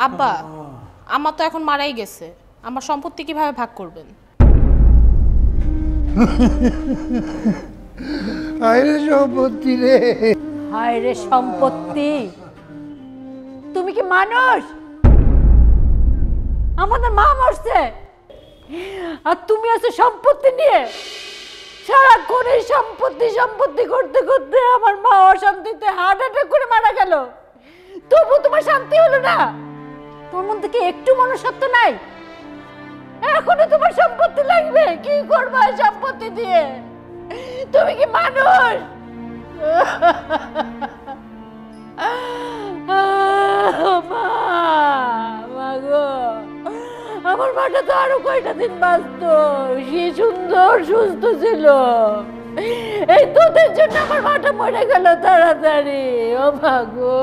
আব্বা, আমার তো এখন মারাই গেছে, আমার সম্পত্তি কিভাবে ভাগ করবেন? আরে সম্পত্তি রে, হায় রে সম্পত্তি, তুমি কি মানুষ? আমাদের মা মরছে আর তুমি আছো সম্পত্তি নিয়ে। সারাক্ষণ এই সম্পত্তি সম্পত্তি করতে করতে আমার মা অশান্তিতে হার্ট অ্যাটাক করে মারা গেল, তবু তোমার শান্তি হলো না? তোমার মধ্যে কি একটু মনুষ্যত্ব নাই? এখনো তোমার সম্পত্তি লাগবে? কি করবে এই সম্পত্তি দিয়ে? তুমি কি মানুষ? মা, মা গো, আমার মাটা তো আরো কয়টা দিন বাঁচত, সে সুন্দর সুস্থ ছিল। এই তোদের জন্য আমার মাটা মরে গেল তাড়াতাড়ি। ও মা গো।